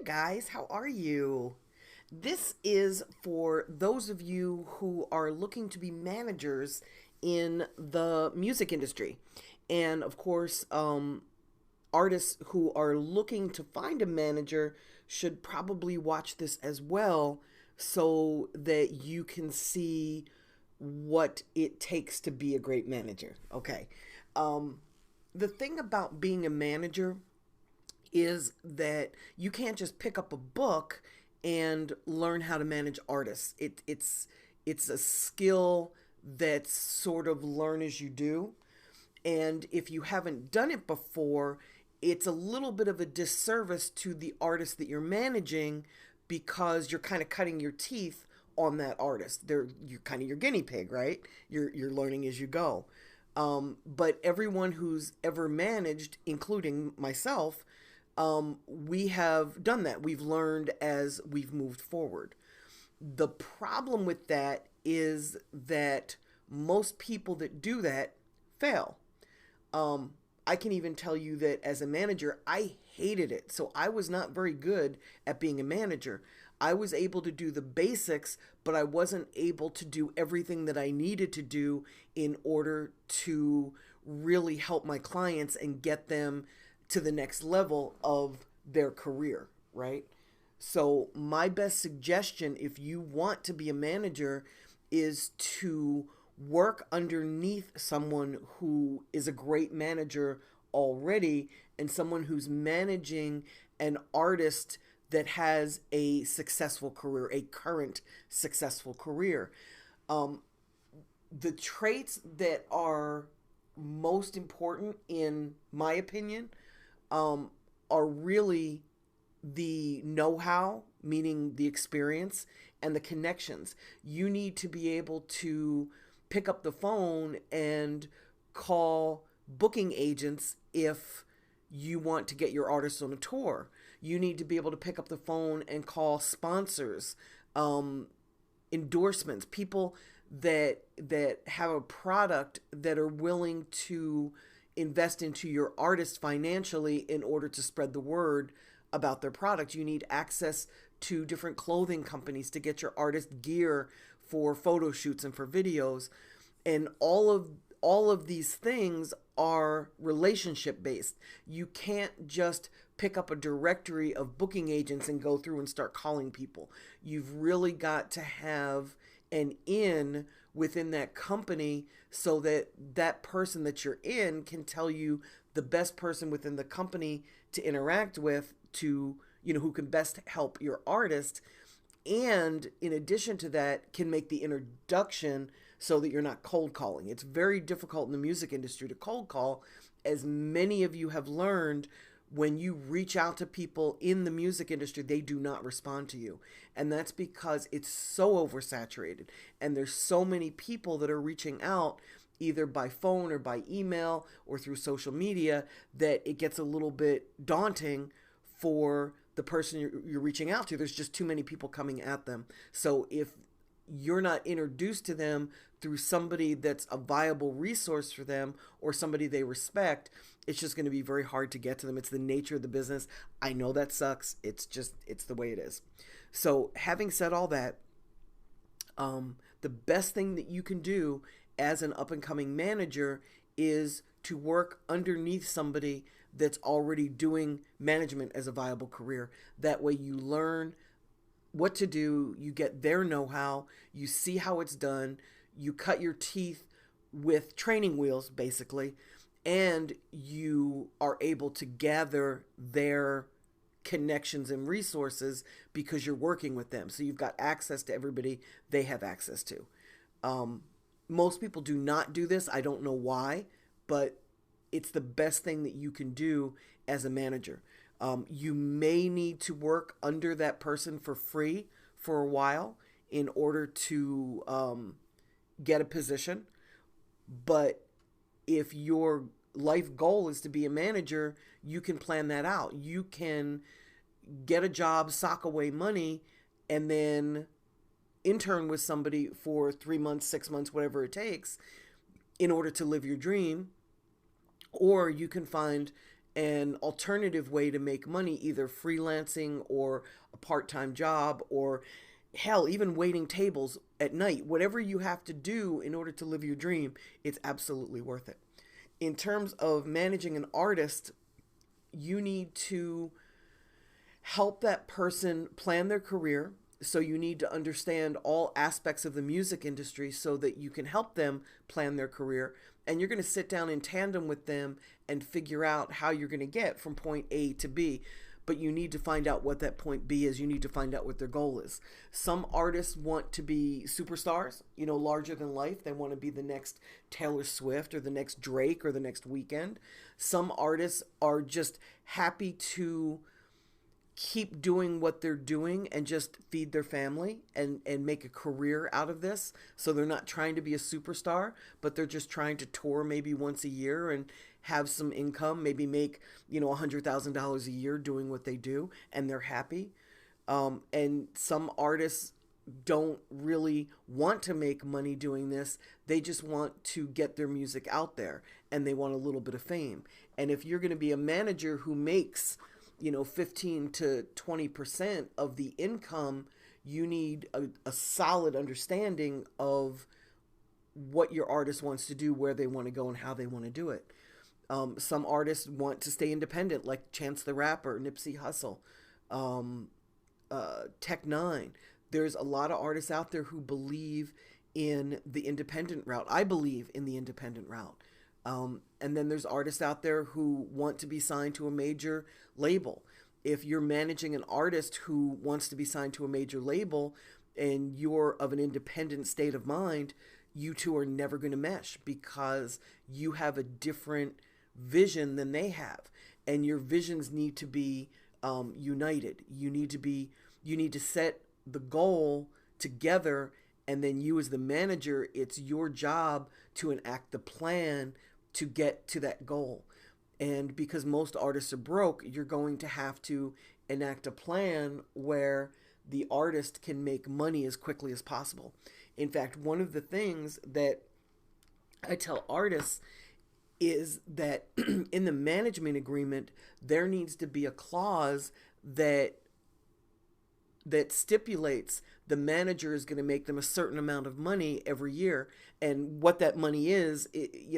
guys. How are you? This is for those of you who are looking to be managers in the music industry. And of course, artists who are looking to find a manager should probably watch this as well so that you can see what it takes to be a great manager. Okay. Um, the thing about being a manager is that you can't just pick up a book and learn how to manage artists. It's a skill that's sort of learn as you do. And if you haven't done it before, it's a little bit of a disservice to the artist that you're managing because you're kind of cutting your teeth on that artist. You're kind of your guinea pig, right? You're learning as you go. But everyone who's ever managed, including myself, we have done that. We've learned as we've moved forward. The problem with that is that most people that do that fail. I can even tell you that as a manager, I hated it. So I was not very good at being a manager. I was able to do the basics, but I wasn't able to do everything that I needed to do in order to really help my clients and get them to the next level of their career, right? So, my best suggestion if you want to be a manager is to work underneath someone who is a great manager already and someone who's managing an artist that has a successful career, a current successful career. Um, the traits that are most important, in my opinion, um, are really the know how, meaning the experience, and the connections. You need to be able to pick up the phone and call booking agents if you want to get your artist on a tour. You need to be able to pick up the phone and call sponsors, um, endorsements, people that have a product that are willing to invest into your artist financially in order to spread the word about their product. You need access to different clothing companies to get your artist gear for photo shoots and for videos. And all of these things are relationship based. You can't just pick up a directory of booking agents and go through and start calling people. You've really got to have an in within that company so that that person that you're in can tell you the best person within the company to interact with, to who can best help your artist, and in addition to that can make the introduction so that you're not cold calling. It's very difficult in the music industry to cold call, as many of you have learned. When you reach out to people in the music industry, they do not respond to you. And that's because it's so oversaturated. And there's so many people that are reaching out either by phone or by email or through social media that it gets a little bit daunting for the person you're reaching out to. There's just too many people coming at them. So if you're not introduced to them through somebody that's a viable resource for them or somebody they respect, it's just going to be very hard to get to them. It's the nature of the business. I know that sucks. It's the way it is. So having said all that, the best thing that you can do as an up and coming manager is to work underneath somebody that's already doing management as a viable career. That way you learn what to do, you get their know-how, you see how it's done, you cut your teeth with training wheels basically, and you are able to gather their connections and resources because you're working with them. So you've got access to everybody they have access to. Most people do not do this. I don't know why, but it's the best thing that you can do as a manager. You may need to work under that person for free for a while in order to get a position. But if your life goal is to be a manager, you can plan that out. You can get a job, sock away money, and then intern with somebody for 3 months, 6 months, whatever it takes in order to live your dream. Or you can find an alternative way to make money, either freelancing or a part-time job, or hell, even waiting tables at night. Whatever you have to do in order to live your dream, it's absolutely worth it. In terms of managing an artist, you need to help that person plan their career. So you need to understand all aspects of the music industry so that you can help them plan their career. And you're going to sit down in tandem with them and figure out how you're going to get from point A to B. But you need to find out what that point B is. You need to find out what their goal is. Some artists want to be superstars, larger than life. They want to be the next Taylor Swift or the next Drake or the next Weeknd. Some artists are just happy to keep doing what they're doing and just feed their family and make a career out of this. So they're not trying to be a superstar, but they're just trying to tour maybe once a year and have some income, maybe make, $100,000 a year doing what they do, and they're happy. And some artists don't really want to make money doing this. They just want to get their music out there, and they want a little bit of fame. And if you're going to be a manager who makes 15 to 20% of the income, you need a solid understanding of what your artist wants to do, where they want to go, and how they want to do it. Some artists want to stay independent, like Chance the Rapper, Nipsey Hussle, Tech Nine. There's a lot of artists out there who believe in the independent route. I believe in the independent route. And then there's artists out there who want to be signed to a major label. If you're managing an artist who wants to be signed to a major label and you're of an independent state of mind, you two are never going to mesh because you have a different vision than they have. And your visions need to be united. You need to set the goal together, and then you as the manager, it's your job to enact the plan to get to that goal. And because most artists are broke, you're going to have to enact a plan where the artist can make money as quickly as possible. In fact, one of the things that I tell artists is that in the management agreement, there needs to be a clause that stipulates the manager is going to make them a certain amount of money every year. And what that money is,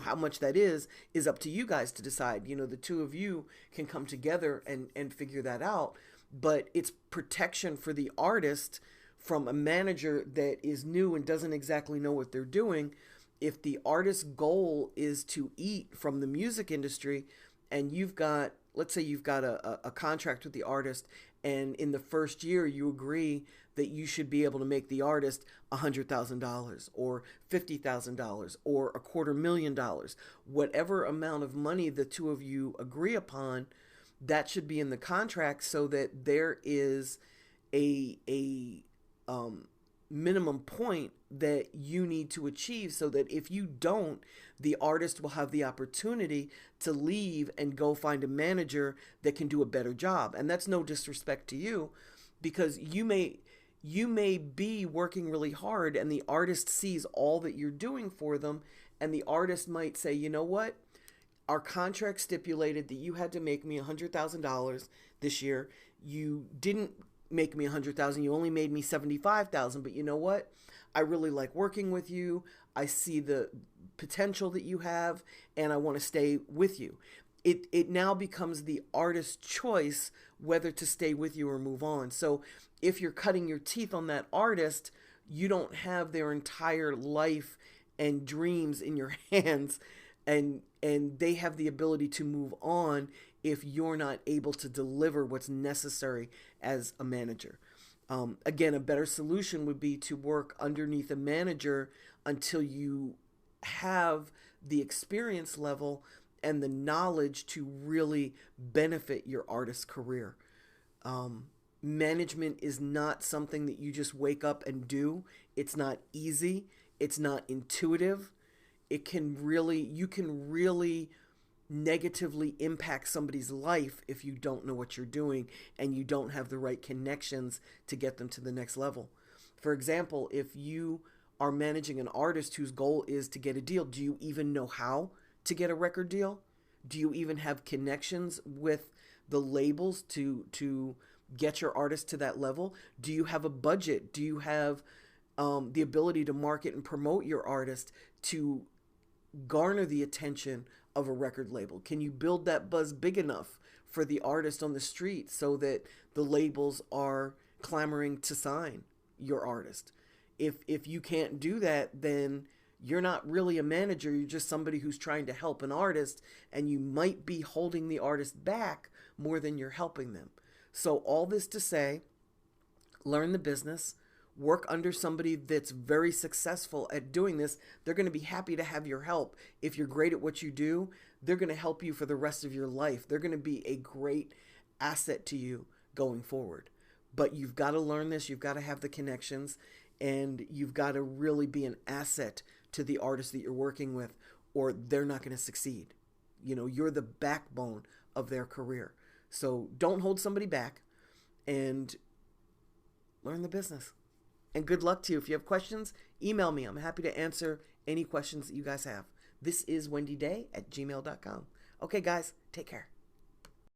how much that is up to you guys to decide. The two of you can come together and figure that out. But it's protection for the artist from a manager that is new and doesn't exactly know what they're doing. If the artist's goal is to eat from the music industry, and let's say you've got a contract with the artist, and in the first year you agree that you should be able to make the artist $100,000 or $50,000 or $250,000, whatever amount of money the two of you agree upon, that should be in the contract so that there is a minimum point that you need to achieve, so that if you don't, the artist will have the opportunity to leave and go find a manager that can do a better job. And that's no disrespect to you, because you may be working really hard and the artist sees all that you're doing for them, and the artist might say, you know what? Our contract stipulated that you had to make me $100,000 this year. You didn't make me $100,000. You only made me $75,000. But you know what? I really like working with you. I see the potential that you have, and I want to stay with you. It now becomes the artist's choice whether to stay with you or move on. So if you're cutting your teeth on that artist, you don't have their entire life and dreams in your hands, and they have the ability to move on if you're not able to deliver what's necessary as a manager. Again, a better solution would be to work underneath a manager until you have the experience level and the knowledge to really benefit your artist's career. Management is not something that you just wake up and do. It's not easy. It's not intuitive. You can really negatively impact somebody's life if you don't know what you're doing and you don't have the right connections to get them to the next level. For example, if you are managing an artist whose goal is to get a deal, do you even know how to get a record deal? Do you even have connections with the labels to get your artist to that level? Do you have a budget? Do you have the ability to market and promote your artist to garner the attention of a record label? Can you build that buzz big enough for the artist on the street so that the labels are clamoring to sign your artist? If you can't do that, then you're not really a manager. You're just somebody who's trying to help an artist, and you might be holding the artist back more than you're helping them. So all this to say, learn the business, work under somebody that's very successful at doing this. They're going to be happy to have your help. If you're great at what you do, they're going to help you for the rest of your life. They're going to be a great asset to you going forward. But you've got to learn this. You've got to have the connections, and you've got to really be an asset to the artist that you're working with, or they're not going to succeed. You know, you're the backbone of their career. So don't hold somebody back, and learn the business. And good luck to you. If you have questions, email me. I'm happy to answer any questions that you guys have. This is wendyday@gmail.com. Okay, guys, take care.